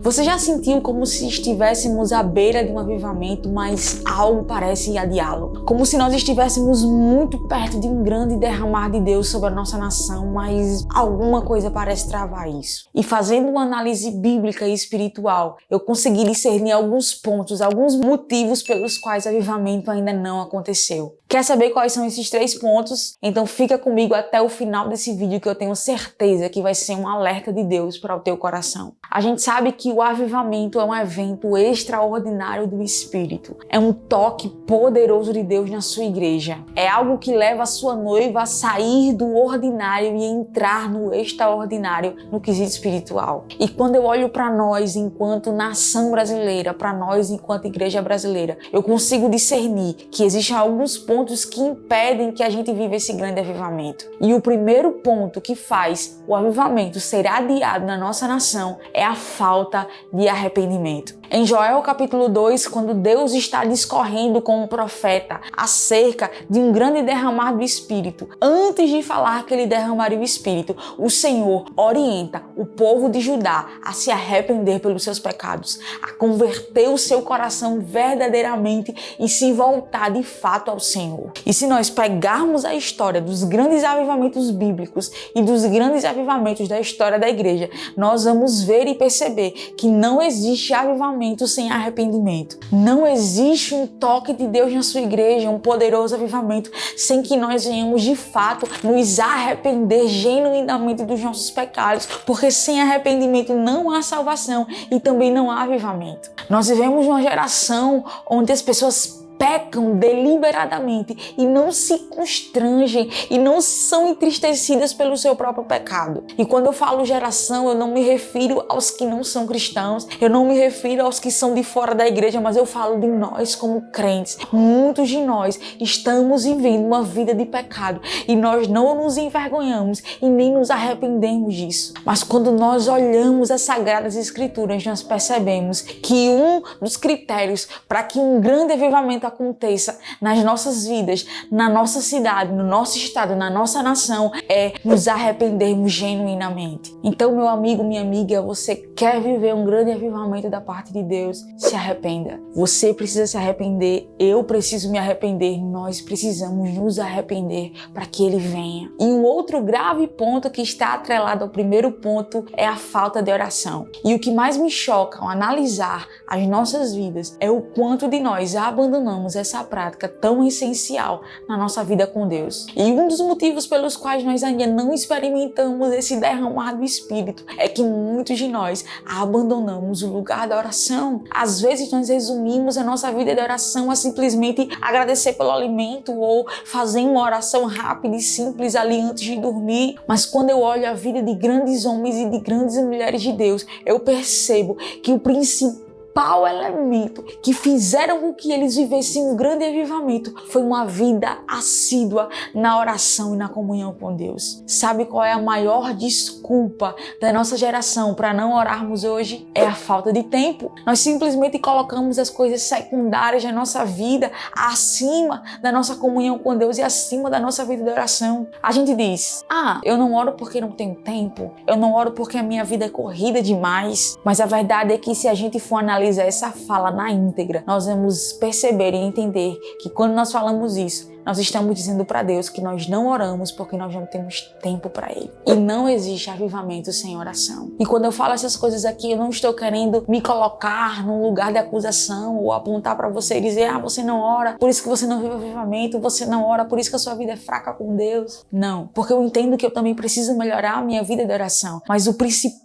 Você já sentiu como se estivéssemos à beira de um avivamento, mas algo parece adiá-lo? Como se nós estivéssemos muito perto de um grande derramar de Deus sobre a nossa nação, mas alguma coisa parece travar isso. E fazendo uma análise bíblica e espiritual, eu consegui discernir alguns pontos, alguns motivos pelos quais o avivamento ainda não aconteceu. Quer saber quais são esses 3 pontos? Então fica comigo até o final desse vídeo que eu tenho certeza que vai ser um alerta de Deus para o teu coração. A gente sabe que o avivamento é um evento extraordinário do Espírito. É um toque poderoso de Deus na sua igreja. É algo que leva a sua noiva a sair do ordinário e entrar no extraordinário no quesito espiritual. E quando eu olho para nós enquanto nação brasileira, para nós enquanto igreja brasileira, eu consigo discernir que existem alguns pontos que impedem que a gente viva esse grande avivamento. E o primeiro ponto que faz o avivamento ser adiado na nossa nação é a falta de arrependimento. Em Joel capítulo 2, quando Deus está discorrendo com o profeta acerca de um grande derramar do Espírito, antes de falar que ele derramaria o Espírito, o Senhor orienta o povo de Judá a se arrepender pelos seus pecados, a converter o seu coração verdadeiramente e se voltar de fato ao Senhor. E se nós pegarmos a história dos grandes avivamentos bíblicos e dos grandes avivamentos da história da igreja, nós vamos ver e perceber que não existe avivamento sem arrependimento. Não existe um toque de Deus na sua igreja, um poderoso avivamento, sem que nós venhamos de fato nos arrepender genuinamente dos nossos pecados, porque sem arrependimento não há salvação e também não há avivamento. Nós vivemos uma geração onde as pessoas pecam deliberadamente e não se constrangem e não são entristecidas pelo seu próprio pecado. E quando eu falo geração, eu não me refiro aos que não são cristãos, eu não me refiro aos que são de fora da igreja, mas eu falo de nós como crentes. Muitos de nós estamos vivendo uma vida de pecado e nós não nos envergonhamos e nem nos arrependemos disso. Mas quando nós olhamos as Sagradas Escrituras, nós percebemos que um dos critérios para que um grande avivamento aconteça nas nossas vidas, na nossa cidade, no nosso estado, na nossa nação, é nos arrependermos genuinamente. Então, meu amigo, minha amiga, você quer viver um grande avivamento da parte de Deus? Se arrependa. Você precisa se arrepender, eu preciso me arrepender, nós precisamos nos arrepender para que Ele venha. E um outro grave ponto que está atrelado ao primeiro ponto é a falta de oração. E o que mais me choca ao analisar as nossas vidas é o quanto de nós abandonamos essa prática tão essencial na nossa vida com Deus. E um dos motivos pelos quais nós ainda não experimentamos esse derramar do Espírito é que muitos de nós abandonamos o lugar da oração. Às vezes nós resumimos a nossa vida de oração a simplesmente agradecer pelo alimento ou fazer uma oração rápida e simples ali antes de dormir. Mas quando eu olho a vida de grandes homens e de grandes mulheres de Deus, eu percebo que o principal elemento que fizeram com que eles vivessem um grande avivamento foi uma vida assídua na oração e na comunhão com Deus. Sabe qual é a maior desculpa da nossa geração para não orarmos hoje? É a falta de tempo. Nós simplesmente colocamos as coisas secundárias da nossa vida acima da nossa comunhão com Deus e acima da nossa vida de oração. A gente diz, eu não oro porque não tenho tempo, eu não oro porque a minha vida é corrida demais. Mas a verdade é que se a gente for analisar essa fala na íntegra, nós vamos perceber e entender que quando nós falamos isso, nós estamos dizendo para Deus que nós não oramos porque nós não temos tempo para Ele. E não existe avivamento sem oração. E quando eu falo essas coisas aqui, eu não estou querendo me colocar num lugar de acusação ou apontar para você e dizer, você não ora, por isso que você não vive avivamento, você não ora, por isso que a sua vida é fraca com Deus. Não, porque eu entendo que eu também preciso melhorar a minha vida de oração. Mas o principal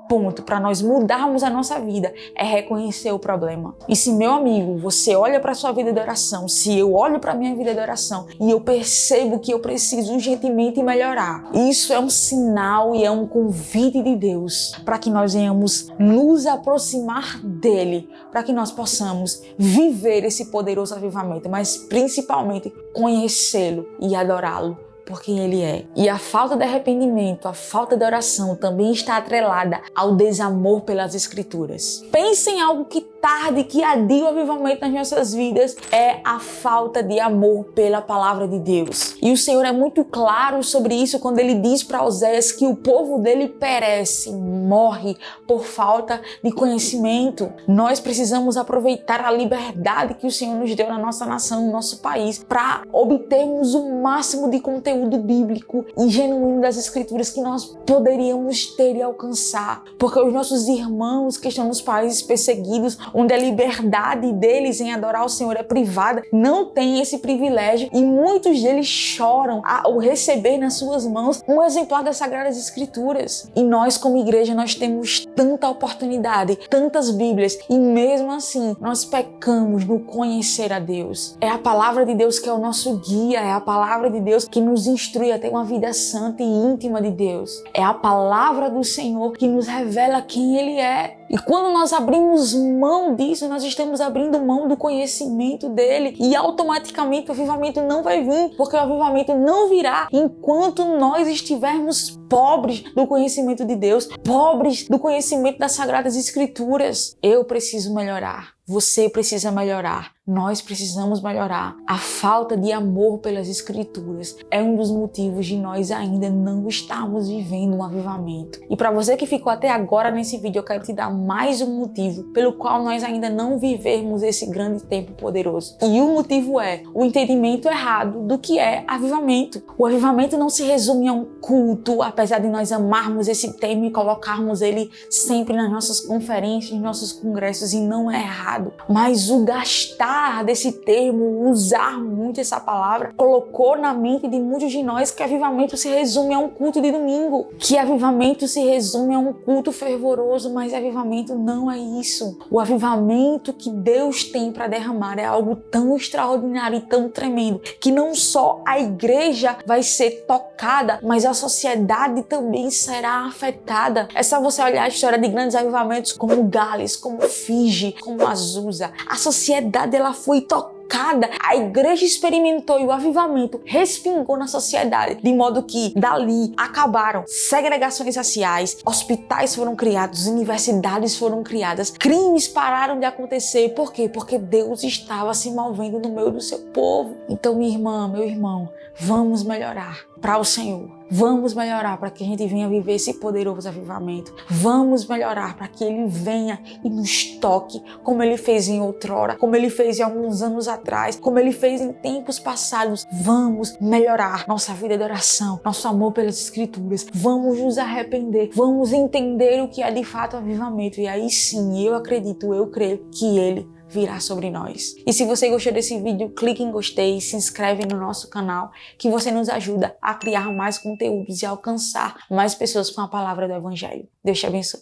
ponto para nós mudarmos a nossa vida é reconhecer o problema. E se, meu amigo, você olha para a sua vida de oração, se eu olho para a minha vida de oração e eu percebo que eu preciso urgentemente melhorar, isso é um sinal e é um convite de Deus para que nós venhamos nos aproximar dele, para que nós possamos viver esse poderoso avivamento, mas principalmente conhecê-lo e adorá-lo por quem Ele é. E a falta de arrependimento, a falta de oração também está atrelada ao desamor pelas Escrituras. Pense em algo que tarde que adia o avivamento nas nossas vidas é a falta de amor pela palavra de Deus. E o Senhor é muito claro sobre isso quando ele diz para Oséias que o povo dele perece, morre por falta de conhecimento. Nós precisamos aproveitar a liberdade que o Senhor nos deu na nossa nação, no nosso país, para obtermos o máximo de conteúdo bíblico e genuíno das Escrituras que nós poderíamos ter e alcançar. Porque os nossos irmãos que estão nos países perseguidos, onde a liberdade deles em adorar o Senhor é privada, não têm esse privilégio e muitos deles choram ao receber nas suas mãos um exemplar das Sagradas Escrituras. E nós, como igreja, nós temos tanta oportunidade, tantas Bíblias e mesmo assim nós pecamos no conhecer a Deus. É a palavra de Deus que é o nosso guia, é a palavra de Deus que nos instrui a ter uma vida santa e íntima de Deus. É a palavra do Senhor que nos revela quem Ele é. E quando nós abrimos mão disso, nós estamos abrindo mão do conhecimento dele e automaticamente o avivamento não vai vir, porque o avivamento não virá enquanto nós estivermos pobres do conhecimento de Deus, pobres do conhecimento das Sagradas Escrituras. Eu preciso melhorar. Você precisa melhorar. Nós precisamos melhorar. A falta de amor pelas Escrituras é um dos motivos de nós ainda não estarmos vivendo um avivamento. E para você que ficou até agora nesse vídeo, eu quero te dar mais um motivo pelo qual nós ainda não vivemos esse grande tempo poderoso. E o motivo é o entendimento errado do que é avivamento. O avivamento não se resume a um culto, apesar de nós amarmos esse termo e colocarmos ele sempre nas nossas conferências, nos nossos congressos, e não é errado. Mas o gastar desse termo, usar muito essa palavra, colocou na mente de muitos de nós que avivamento se resume a um culto de domingo, que avivamento se resume a um culto fervoroso, mas avivamento não é isso. O avivamento que Deus tem para derramar é algo tão extraordinário e tão tremendo, que não só a igreja vai ser tocada, mas a sociedade também será afetada. É só você olhar a história de grandes avivamentos como Gales, como Fiji, como Azusa. A sociedade ela foi tocada, a igreja experimentou e o avivamento respingou na sociedade, de modo que dali acabaram segregações raciais, hospitais foram criados, universidades foram criadas, crimes pararam de acontecer. Por quê? Porque Deus estava se movendo no meio do seu povo. Então, minha irmã, meu irmão, vamos melhorar para o Senhor. Vamos melhorar para que a gente venha viver esse poderoso avivamento. Vamos melhorar para que Ele venha e nos toque, como Ele fez em outrora, como Ele fez em alguns anos atrás, como Ele fez em tempos passados. Vamos melhorar nossa vida de oração, nosso amor pelas Escrituras. Vamos nos arrepender. Vamos entender o que é de fato avivamento. E aí sim, eu acredito, eu creio que Ele virá sobre nós. E se você gostou desse vídeo, clique em gostei, se inscreve no nosso canal, que você nos ajuda a criar mais conteúdos e alcançar mais pessoas com a palavra do Evangelho. Deus te abençoe.